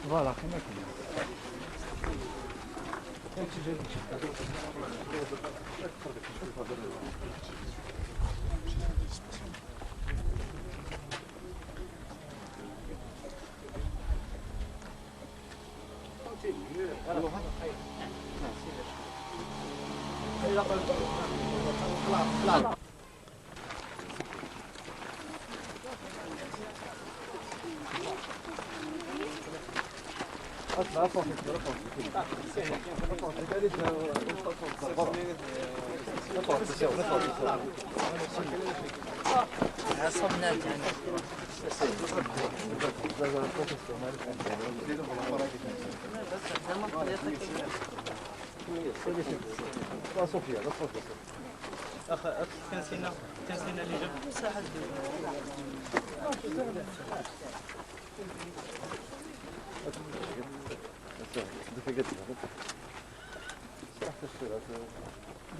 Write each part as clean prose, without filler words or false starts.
Voilà, كنسينا اللي جاب ساحة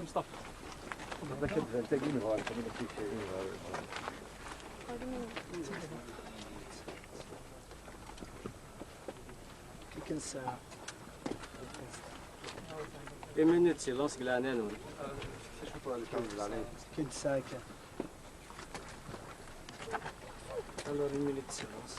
مصطفى كي كنسا minutes silence glanano. كنت ساكن Alors une minute de silence.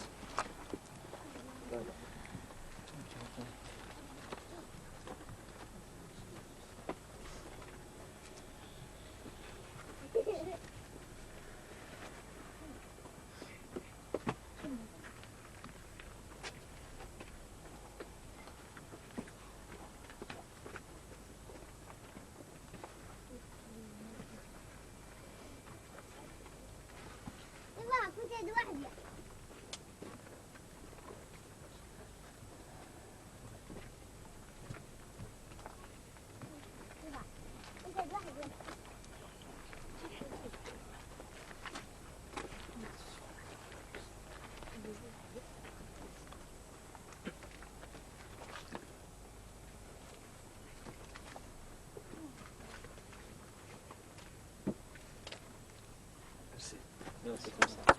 Non, c'est comme ça.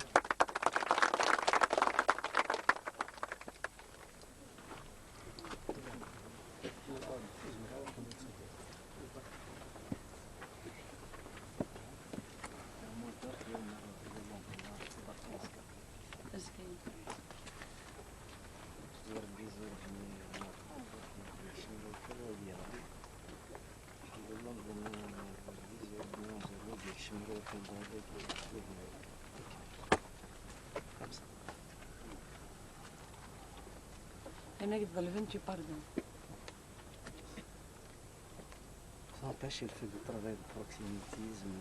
هناك تظل باردون. Ça empêche le fait de travailler de proxénétisme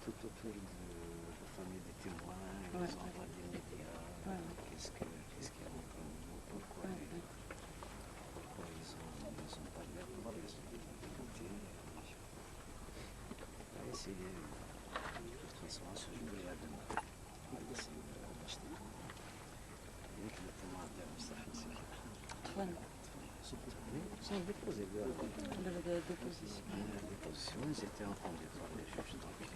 tout autour de la famille des témoins, les envois des médias, qu'est-ce qu'il y a entre nous, pourquoi ils sont pas d'accord, est-ce qu'il y a des difficultés. On va essayer, de toute façon, à se jouer à demain. On va essayer d'acheter tout. Et que le pouvoir administratif, c'est sans déposer de déposition. déposition, ils étaient entendus par les juges, donc ils n'ont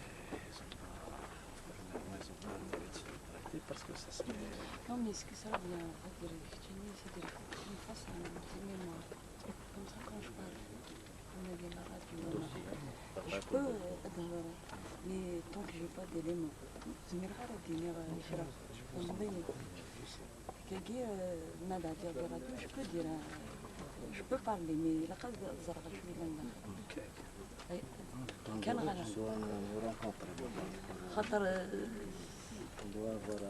pas intérêt de se rétracter parce que ça serait... Non, mais ce que ça vient en fait de réfléchir, c'est de me fasse un petit mémoire. Comme ça, quand je parle, on a des malades, je peux أدهور mais tant que je n'ai pas d'éléments. زميل غير الدنيا يشرب ونضيق. كي نادى ديال الراديو je peux dire, je peux parler mais la قد زرقة شوية لنا. كان غلا. خاطر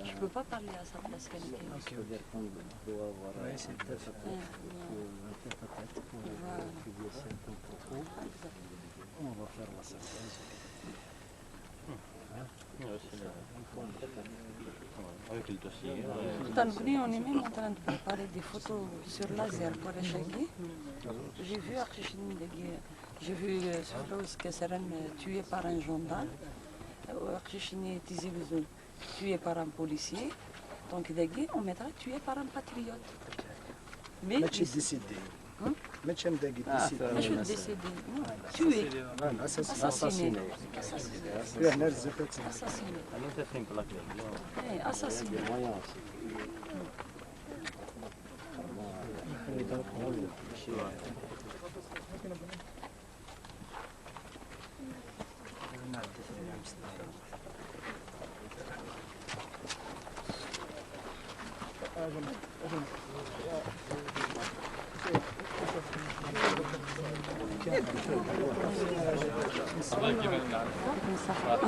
je peux pas parler à sa place quelqu'un. Je veux dire qu'on doit avoir un interprète pour étudier certains propos. On va faire la synthèse. Avec le dossier. On est même en train de préparer des photos sur laser pour les chèques. J'ai vu Sofros Keseren tué par un gendarme. Archichini Tizilouzoun tué par un policier. Donc on mettra tué par un patriote. Mais ماشي ديسيدي ماشي مداقي je suis ديسيدي décédé. Non, tué. اساسيني Assassiné. هنا الزفت Assassiné. Non, c'est simple la clé. Assassiné.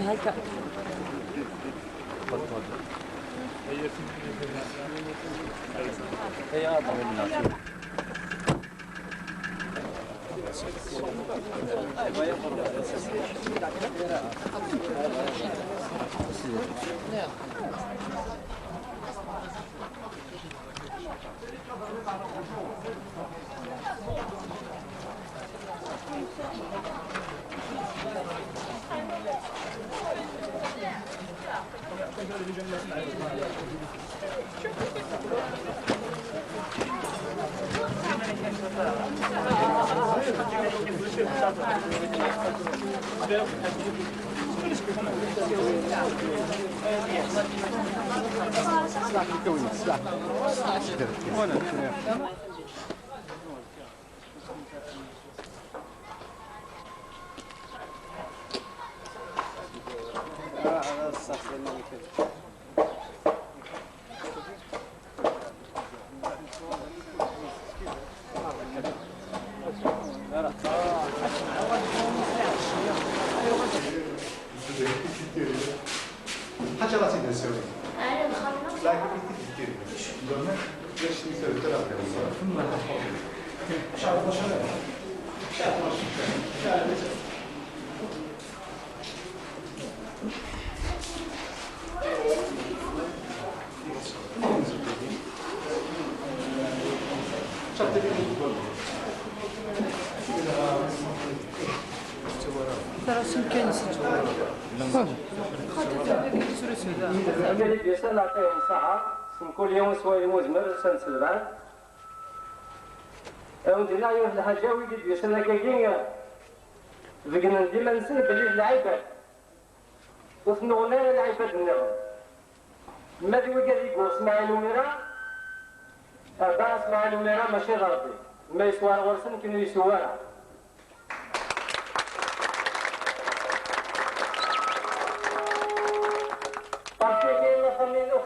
هكا 하자가 생겼어요. 라이브 밑에 이거는 열심히 써있더라고요. 샤워 보셔요. أمريكا بيسال عطيهم ساعة كل يوم سواء مزمر سنة سلبان ودينا يوم الحاجة ويدي بيسال كاكين فقنا ديما نسن بلي العباد وثنونا العباد النغم ما دي وقال يقول اسماعيل وميرا أربعة اسماعيل وميرا ماشي غربي ما يسوى الغرسن كانوا يسوى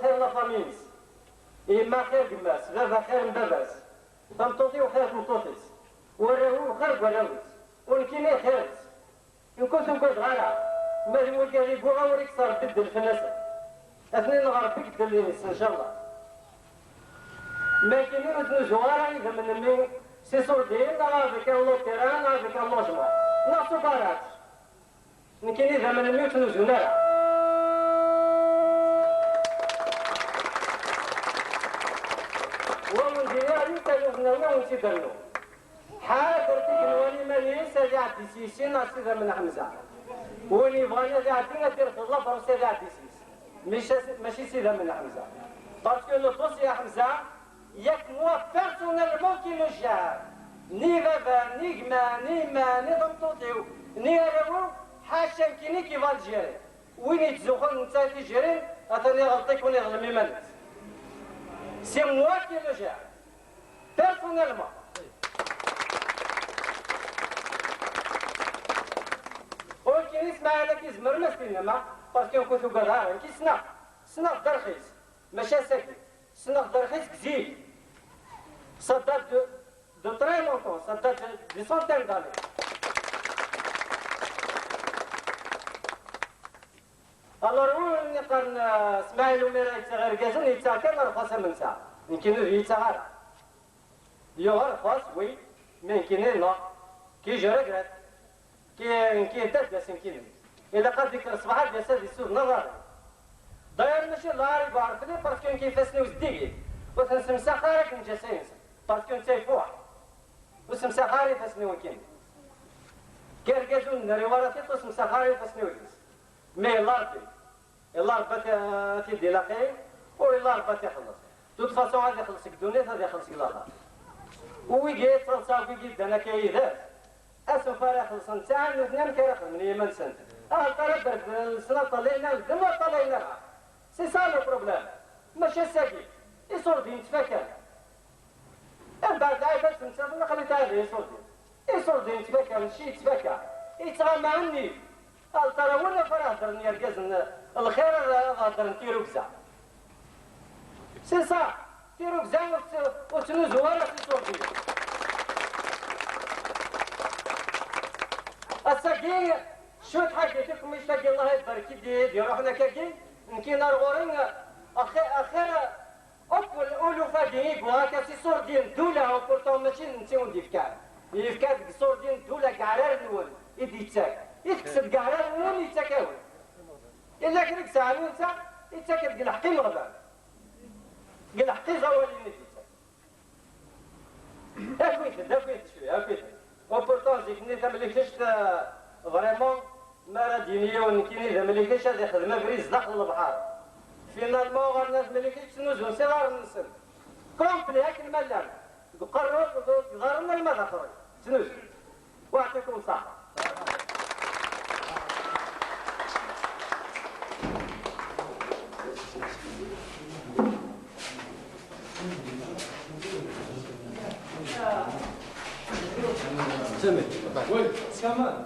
خير لا فامينس إما خير قماس بابا خير باباس فمطوطي وخير مطوطيس وراهو خير وراويس ونكيني خيرس إن كنت نقول غالا ما هو قال يقول غاوريك صار بدل في الناس اثنين غربي بدل إن شاء الله ما كاينين مثل زوارا إذا من المين سي سوردين غافي كان لوتيران غافي كان لوجمون ناقصو بارات نكاين إذا من المين تنوزونا درنا ونسي درنا حاضر تكنواني مانيس هذه عدي سيسي ناصي من حمزة وني بغانا ذي عدي ندير في الله فرصة ذي عدي سيسي ماشي سيدة من حمزة باسكو لو بوس يا حمزة ياك موا بيرسونيلمون كي لو جار ني بابا ني كما ني ما ني ضمطوطيو ني راهو حاشا كيني كي فالجيري وين يتزوخون نتا تيجيرين اثاني غلطيك وني ظلمي مالك سي موا كي لو جار بيرسونيلمون ولكن يسمع هذا كيزمر مسكين ما باسكو كنتو قدار كي سناق درخيص ماشي ساكت سناق درخيص كزيد صدات دو تري لونتون صدات دي سونتين داني الور هو اللي كان اسماعيل وميرا يتغير كازون يتاكل رخصة من ساعة يمكن يتغير يغير خاص وي ما يمكن لا كي جرقرات كي تدس يمكن إذا قد ذكر الصباح ديال سادي السوق نظر داير ماشي الله يبارك لي باسكو كيفاسني وزديكي وتنسمسا خارج من جسينس باسكو نتايفوح وسمسا خارج فاسني وكين كيركازون ناري وراتي وسمسا خارج فاسني وكين مي الله ربي تيدي لاقي والله ربي يخلص توت فاسون غادي يخلصك الدنيا غادي يخلصك الاخر ويجي تصافي جدا انا كيدات اسم فريق الصنسان اثنين كيرخل من يمن سنت طلب السنة طلعنا الدم وطلعنا سي سا لو بروبليم ماشي ساكي يصور دين تفكر من بعد عايبات نسافر خليت هذا يصور دين تفكر شي تفكر يتغنى عني قال ترى ولا فرح درني القزن الخير غادر نتيرو كزا سي سا تيرو كزا وتنوزو ولا يصور دين الساقين شو تحكيتكم مش لاقي الله يبارك يدي روحنا كاكي يمكن الغورين اخيرا اول اولو فاقي وهكا سي صور دين دولة وبورتون ماشي نسيو ديفكار يفكار صور دين دولة كعرار نول يدي يتساك يتكسب كعرار نول يتساكاول الا كنك ساعة ننسى يتساك قل حقي مغبان قل حقي زوالين يتساك اكويت شوية اكويت وبورتون زيك ني تملكش فريمون ما راه دينيه ونكيني اذا ملكيش هذه خدمه بريز داخل البحر فينالمون غير الناس ملكيش تنوزو سي غير النسل كومبلي هاك الملان قرروا غير الماء داخل تنوزو ويعطيكم الصحه وي كمان